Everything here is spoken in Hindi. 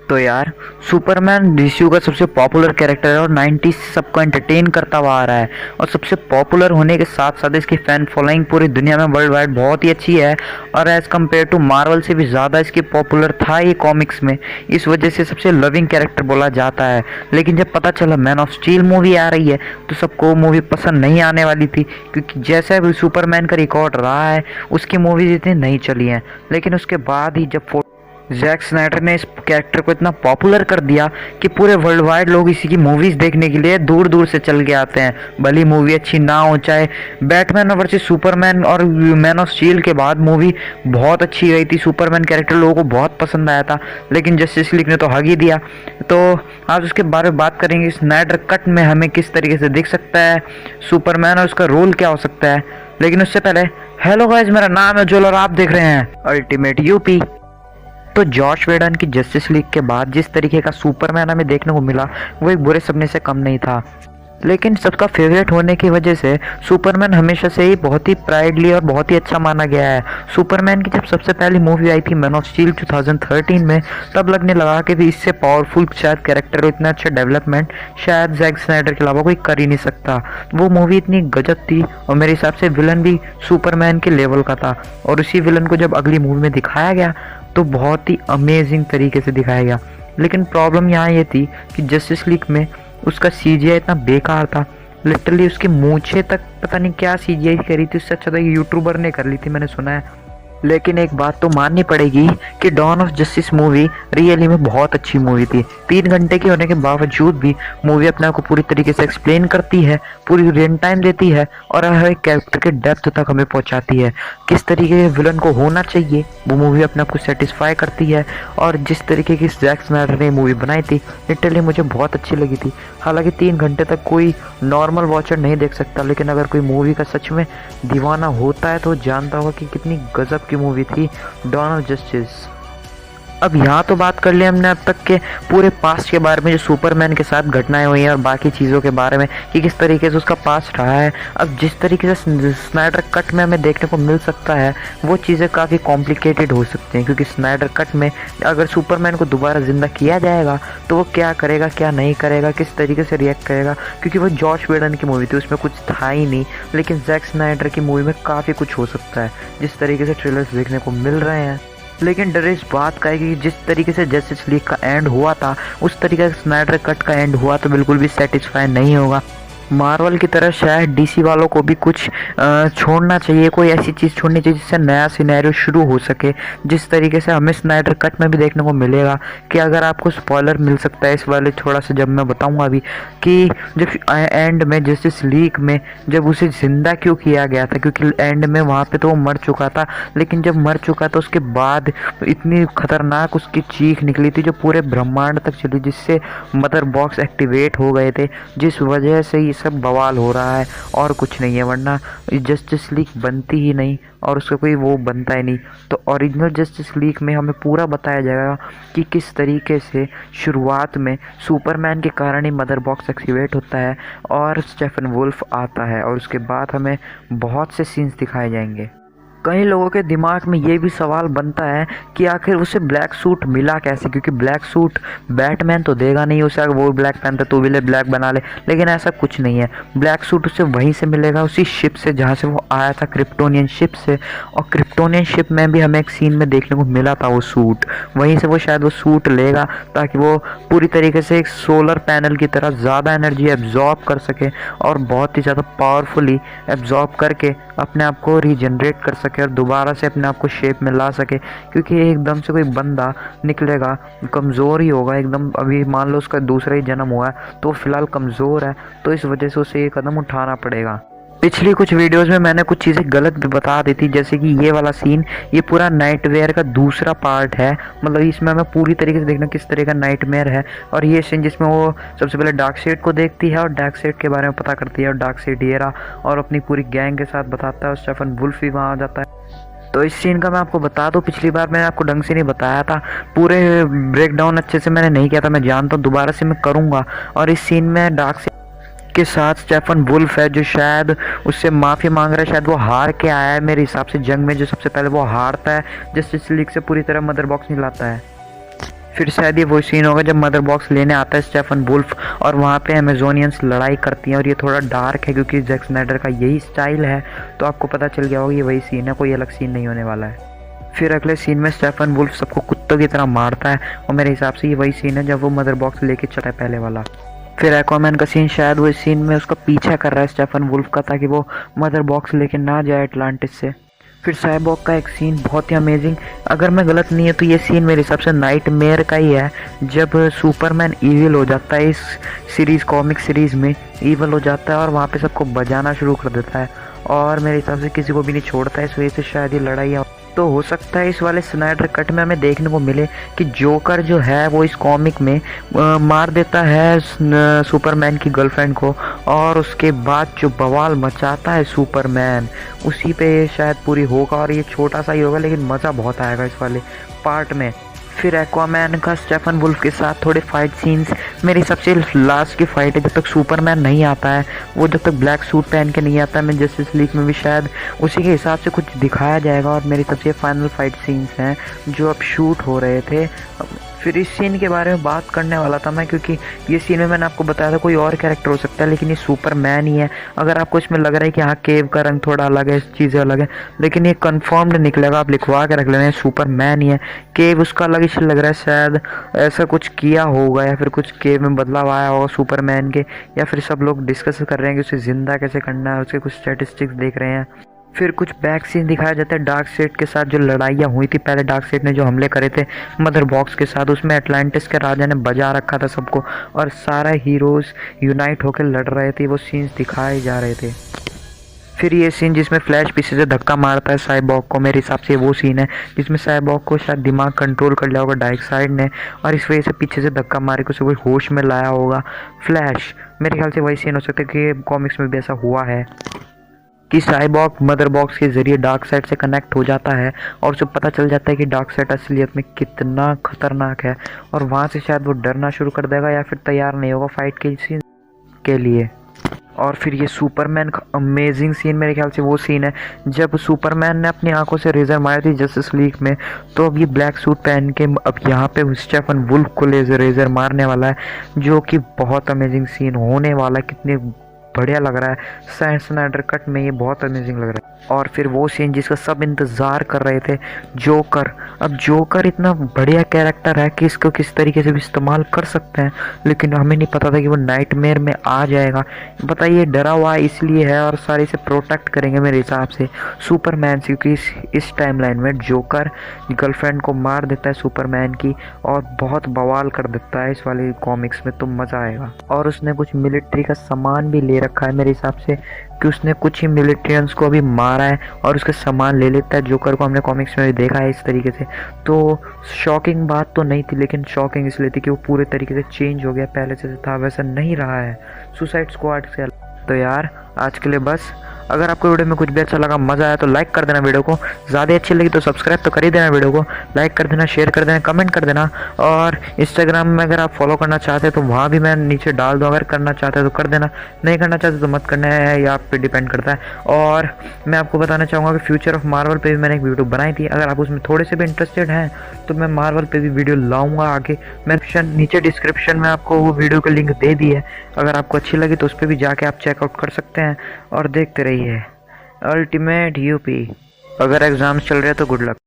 तो यार, सुपरमैन डीसीयू का सबसे पॉपुलर कैरेक्टर है और 90s से सबको एंटरटेन करता हुआ आ रहा है। और सबसे पॉपुलर होने के साथ साथ इसकी फैन फॉलोइंग पूरी दुनिया में वर्ल्ड वाइड बहुत ही अच्छी है। और एज़ कम्पेयर टू मार्वल से भी ज़्यादा इसकी पॉपुलर था ये कॉमिक्स में। इस वजह से सबसे लविंग कैरेक्टर बोला जाता है। लेकिन जब पता चला मैन ऑफ स्टील मूवी आ रही है तो सबको मूवी पसंद नहीं आने वाली थी, क्योंकि जैसा भी सुपरमैन का रिकॉर्ड रहा है उसकी मूवीज इतनी नहीं चली हैं। लेकिन उसके बाद ही जब जैक स्नाइडर ने इस कैरेक्टर को इतना पॉपुलर कर दिया कि पूरे वर्ल्ड वाइड लोग इसी की मूवीज़ देखने के लिए दूर दूर से चल के आते हैं। भली मूवी अच्छी ना हो, चाहे बैटमैन वर्सेस सुपरमैन और मैन ऑफ स्टील के बाद मूवी बहुत अच्छी गई थी, सुपरमैन कैरेक्टर लोगों को बहुत पसंद आया था, लेकिन जस्टिस लीग ने तो हग ही दिया। तो आज उसके बारे में बात करेंगे, स्नाइडर कट में हमें किस तरीके से दिख सकता है सुपरमैन और उसका रोल क्या हो सकता है। लेकिन उससे पहले हेलो गाइस, मेरा नाम है जोल और आप देख रहे हैं अल्टीमेट यूपी। तो जॉश वेडन की जस्टिस लीग के बाद जिस तरीके का सुपरमैन हमें देखने को मिला वो एक बुरे सपने से कम नहीं था। लेकिन सबका फेवरेट होने की वजह से सुपरमैन हमेशा से ही बहुत ही प्राइडली और बहुत ही अच्छा माना गया है। सुपरमैन की जब सबसे पहली मूवी आई थी मैन ऑफ स्टील 2013 में, तब लगने लगा कि भी इससे पावरफुल शायद कैरेक्टर और इतना अच्छा डेवलपमेंट शायद जैक स्नाइडर के अलावा कोई कर ही नहीं सकता। वो मूवी इतनी गजब थी और मेरे हिसाब से विलन भी सुपरमैन के लेवल का था। और उसी विलन को जब अगली मूवी में दिखाया गया तो बहुत ही अमेजिंग तरीके से दिखाया गया। लेकिन प्रॉब्लम यहाँ ये थी कि जस्टिस लीग में उसका सीजीआई इतना बेकार था, लिटरली उसकी मूछें तक पता नहीं क्या सीजीआई करी थी, उससे अच्छा तो यूट्यूबर ने कर ली थी, मैंने सुना है। लेकिन एक बात तो माननी पड़ेगी कि Dawn of Justice movie really में बहुत अच्छी मूवी थी। 3 घंटे की होने के बावजूद भी मूवी अपने आप को पूरी तरीके से एक्सप्लेन करती है, पूरी रन टाइम देती है और हर एक कैरेक्टर के डेप्थ तक हमें पहुंचाती है। किस तरीके के विलन को होना चाहिए वो मूवी अपने आप को सेटिस्फाई करती है। और जिस तरीके की जैक स्नाइडर ने मूवी बनाई थी लिटरली मुझे बहुत अच्छी लगी थी। हालांकि 3 घंटे तक कोई नॉर्मल वॉचर नहीं देख सकता, लेकिन अगर कोई मूवी का सच में दीवाना होता है तो वो जानता होगा कि कितनी गजब की मूवी थी डॉन ऑफ जस्टिस। अब यहाँ तो बात कर ली हमने अब तक के पूरे पास्ट के बारे में, जो सुपरमैन के साथ घटनाएं हुई हैं और बाकी चीज़ों के बारे में कि किस तरीके से उसका पास्ट रहा है। अब जिस तरीके से स्नाइडर कट में हमें देखने को मिल सकता है वो चीज़ें काफ़ी कॉम्प्लिकेटेड हो सकती हैं, क्योंकि स्नाइडर कट में अगर सुपरमैन को दोबारा ज़िंदा किया जाएगा तो वो क्या करेगा क्या नहीं करेगा, किस तरीके से रिएक्ट करेगा, क्योंकि वो जॉश वेडन की मूवी थी उसमें कुछ था ही नहीं। लेकिन जैक स्नाइडर की मूवी में काफ़ी कुछ हो सकता है जिस तरीके से ट्रेलर्स देखने को मिल रहे हैं। लेकिन डर इस बात का है कि जिस तरीके से जस्टिस लीग का एंड हुआ था उस तरीके से स्नाइडर कट का एंड हुआ तो बिल्कुल भी सेटिस्फाई नहीं होगा। मार्वल की तरह शायद डीसी वालों को भी कुछ छोड़ना चाहिए, कोई ऐसी चीज़ छोड़नी चाहिए जिससे नया सिनेरियो शुरू हो सके। जिस तरीके से हमें स्नाइडर कट में भी देखने को मिलेगा कि अगर आपको स्पॉइलर मिल सकता है इस वाले थोड़ा सा जब मैं बताऊंगा अभी, कि जब एंड में जस्टिस लीग में जब उसे ज़िंदा क्यों किया गया था, क्योंकि एंड में वहाँ पे तो वो मर चुका था। लेकिन जब मर चुका था उसके बाद इतनी खतरनाक उसकी चीख निकली थी जो पूरे ब्रह्मांड तक चली, जिससे मदर बॉक्स एक्टिवेट हो गए थे, जिस वजह से ये सब बवाल हो रहा है और कुछ नहीं है। वरना जस्टिस लीग बनती ही नहीं और उसका कोई वो बनता ही नहीं। तो ओरिजिनल जस्टिस लीग में हमें पूरा बताया जाएगा कि किस तरीके से शुरुआत में सुपरमैन के कारण ही मदर बॉक्स एक्टिवेट होता है और स्टेफन वुल्फ आता है, और उसके बाद हमें बहुत से सीन्स दिखाए जाएंगे। कई लोगों के दिमाग में ये भी सवाल बनता है कि आखिर उसे ब्लैक सूट मिला कैसे, क्योंकि ब्लैक सूट बैटमैन तो देगा नहीं उसे, अगर वो ब्लैक पहनता तो भी ब्लैक बना ले। लेकिन ऐसा कुछ नहीं है, ब्लैक सूट उसे वहीं से मिलेगा, उसी शिप से जहाँ से वो आया था, क्रिप्टोनियन शिप से। और क्रिप्टोनियन शिप में भी हमें एक सीन में देखने को मिला था वो सूट, वहीं से वो शायद वो सूट लेगा ताकि वो पूरी तरीके से एक सोलर पैनल की तरह ज़्यादा एनर्जी एब्जॉर्ब कर सके और बहुत ही ज़्यादा पावरफुली एब्जॉर्ब करके अपने आप को रीजनरेट कर सके और दोबारा से अपने आप को शेप में ला सके। क्योंकि एकदम से कोई बंदा निकलेगा कमज़ोर ही होगा एकदम, अभी मान लो उसका दूसरा ही जन्म हुआ है तो फिलहाल कमज़ोर है, तो इस वजह से उसे ये कदम उठाना पड़ेगा। पिछली कुछ वीडियोस में मैंने कुछ चीज़ें गलत भी बता दी थी, जैसे कि ये वाला सीन ये पूरा नाइटमेयर का दूसरा पार्ट है। मतलब इसमें हमें पूरी तरीके से देखना किस तरह का नाइटमेयर है। और ये सीन जिसमें वो सबसे पहले डार्कसाइड को देखती है और डार्कसाइड के बारे में पता करती है और डार्कसाइड ये रहा और अपनी पूरी गैंग के साथ बताता है और स्टेफन वुल्फ भी वहाँ आ जाता है। तो इस सीन का मैं आपको बता दूं, पिछली बार मैंने आपको ढंग से नहीं बताया था, पूरे ब्रेकडाउन अच्छे से मैंने नहीं किया था, मैं जानता हूँ दोबारा से मैं करूँगा। और इस सीन में डार्कसाइड के साथ स्टेफन वुल्फ है जो शायद उससे माफ़ी मांग रहा है, शायद वो हार के आया है मेरे हिसाब से जंग में, जो सबसे पहले वो हारता है जस्टिस लीग से पूरी तरह मदर बॉक्स नहीं लाता है। फिर शायद ये वो सीन होगा जब मदर बॉक्स लेने आता है स्टेफन वुल्फ और वहाँ पे अमेजोनियंस लड़ाई करती हैं, और ये थोड़ा डार्क है क्योंकि जैक स्नाइडर का यही स्टाइल है, तो आपको पता चल गया होगा ये वही सीन है, कोई अलग सीन नहीं होने वाला है। फिर अगले सीन में स्टेफन वुल्फ सबको कुत्तों की तरह मारता है, और मेरे हिसाब से ये वही सीन है जब वो मदर बॉक्स लेके चला है पहले वाला। फिर एक्वामैन का सीन शायद वो इस सीन में उसका पीछा कर रहा है स्टेफन वुल्फ का, ताकि वो मदर बॉक्स लेके ना जाए अटलांटिस से। फिर साइबॉर्ग का एक सीन बहुत ही अमेजिंग, अगर मैं गलत नहीं है तो ये सीन मेरे हिसाब से नाइटमेयर का ही है, जब सुपरमैन ईविल हो जाता है इस सीरीज़, कॉमिक सीरीज़ में ईविल हो जाता है और वहाँ पे सबको बजाना शुरू कर देता है, और मेरे हिसाब से किसी को भी नहीं छोड़ता है। इस वजह से शायद ये लड़ाई तो हो सकता है इस वाले स्नाइडर कट में हमें देखने को मिले कि जोकर जो है वो इस कॉमिक में मार देता है सुपरमैन की गर्लफ्रेंड को, और उसके बाद जो बवाल मचाता है सुपरमैन उसी पे शायद पूरी होगा, और ये छोटा सा ही होगा लेकिन मज़ा बहुत आएगा इस वाले पार्ट में। फिर एक्वामैन का स्टेफन वुल्फ के साथ थोड़े फाइट सीन्स, मेरे हिसाब से लास्ट की फाइट है जब तक सुपरमैन नहीं आता है, वो जब तक ब्लैक सूट पहन के नहीं आता है। मैं जस्टिस लीग में भी शायद उसी के हिसाब से कुछ दिखाया जाएगा, और मेरी सबसे फाइनल फाइट सीन्स हैं जो अब शूट हो रहे थे। फिर इस सीन के बारे में बात करने वाला था मैं, क्योंकि ये सीन में मैंने आपको बताया था कोई और कैरेक्टर हो सकता है, लेकिन ये सुपरमैन ही है। अगर आपको इसमें लग रहा है कि हाँ केव का रंग थोड़ा अलग है, चीज़ें अलग है, लेकिन ये कंफर्म्ड निकलेगा, आप लिखवा के रख लेना, सुपरमैन ही है। केव उसका अलग इसलिए लग रहा है, शायद ऐसा कुछ किया होगा या फिर कुछ केव में बदलाव आया होगा सुपरमैन के, या फिर सब लोग डिस्कस कर रहे हैं कि उसे ज़िंदा कैसे करना है, उसके कुछ स्टैटिस्टिक्स देख रहे हैं। फिर कुछ बैक सीन दिखाया जाता है डार्कसाइड के साथ, जो लड़ाइयाँ हुई थी पहले डार्कसाइड ने जो हमले करे थे मदर बॉक्स के साथ, उसमें अटलांटिस के राजा ने बजा रखा था सबको, और सारा हीरोज़ यूनाइट होकर लड़ रहे थे, वो सीन्स दिखाए जा रहे थे। फिर ये सीन जिसमें फ्लैश पीछे से धक्का मारता है साइबॉर्ग को, मेरे हिसाब से वो सीन है जिसमें साइबॉर्ग को शायद दिमाग कंट्रोल कर लिया होगा डार्कसाइड ने, और इस वजह से पीछे से धक्का मार के उसे कोई होश में लाया होगा फ्लैश। मेरे ख्याल से वही सीन हो सकता है कि कॉमिक्स में भी ऐसा हुआ है कि साइबॉर्ग मदर बॉक्स के ज़रिए डार्कसाइड से कनेक्ट हो जाता है, और उसे पता चल जाता है कि डार्कसाइड असलियत में कितना खतरनाक है, और वहाँ से शायद वो डरना शुरू कर देगा या फिर तैयार नहीं होगा फाइट के लिए। और फिर ये सुपरमैन का अमेजिंग सीन, मेरे ख्याल से वो सीन है जब सुपरमैन ने अपनी आंखों से रेजर मारी थी जस्टिस लीग में, तो अब ये ब्लैक सूट पहन के अब यहाँ पे स्टेफन वुल्फ को रेजर मारने वाला है, जो कि बहुत अमेजिंग सीन होने वाला है। कितने बढ़िया लग रहा है, स्नाइडर कट में ये बहुत अमेजिंग लग रहा है। और फिर वो सीन जिसका सब इंतज़ार कर रहे थे, जोकर। अब जोकर इतना बढ़िया कैरेक्टर है कि इसको किस तरीके से भी इस्तेमाल कर सकते हैं, लेकिन हमें नहीं पता था कि वो नाइटमेयर में आ जाएगा। बताइए, डरा हुआ इसलिए है, और सारे से प्रोटेक्ट करेंगे मेरे हिसाब से सुपरमैन से, क्योंकि इस टाइमलाइन में जोकर गर्लफ्रेंड को मार देता है सुपरमैन की, और बहुत बवाल कर देता है इस वाले कॉमिक्स में, तो मज़ा आएगा। और उसने कुछ मिलिट्री का सामान भी ले रखा है मेरे हिसाब से, कि उसने कुछ ही मिलिट्रियंस को अभी मारा है और उसके सामान ले लेता है। जोकर को हमने कॉमिक्स में भी देखा है इस तरीके से, तो शॉकिंग बात तो नहीं थी, लेकिन शॉकिंग इसलिए थी कि वो पूरे तरीके से चेंज हो गया, पहले से था वैसा नहीं रहा है सुसाइड स्क्वाड से। तो यार आज के लिए बस। अगर आपको वीडियो में कुछ भी अच्छा लगा, मज़ा आया, तो लाइक कर देना वीडियो को, ज़्यादा अच्छी लगी तो सब्सक्राइब तो कर ही देना वीडियो को, लाइक कर देना, शेयर कर देना, कमेंट कर देना। और इंस्टाग्राम में अगर आप फॉलो करना चाहते हैं तो वहाँ भी मैं नीचे डाल दूँ, अगर करना चाहते हैं तो कर देना, नहीं करना चाहते तो मत करना है, या आप पे डिपेंड करता है। और मैं आपको बताना चाहूँगा कि फ्यूचर ऑफ मार्वल पे भी मैंने एक वीडियो बनाई थी, अगर आप उसमें थोड़े से भी इंटरेस्टेड हैं तो मैं मार्वल पे भी वीडियो लाऊंगा आगे। मैं नीचे डिस्क्रिप्शन में आपको वो वीडियो का लिंक दे दी है, अगर आपको अच्छी लगी तो उस पर भी जाके आप चेकआउट कर सकते हैं, और देखते रहिए अल्टीमेट यूपी। अगर एग्ज़ाम्स चल रहे हैं तो गुड लक।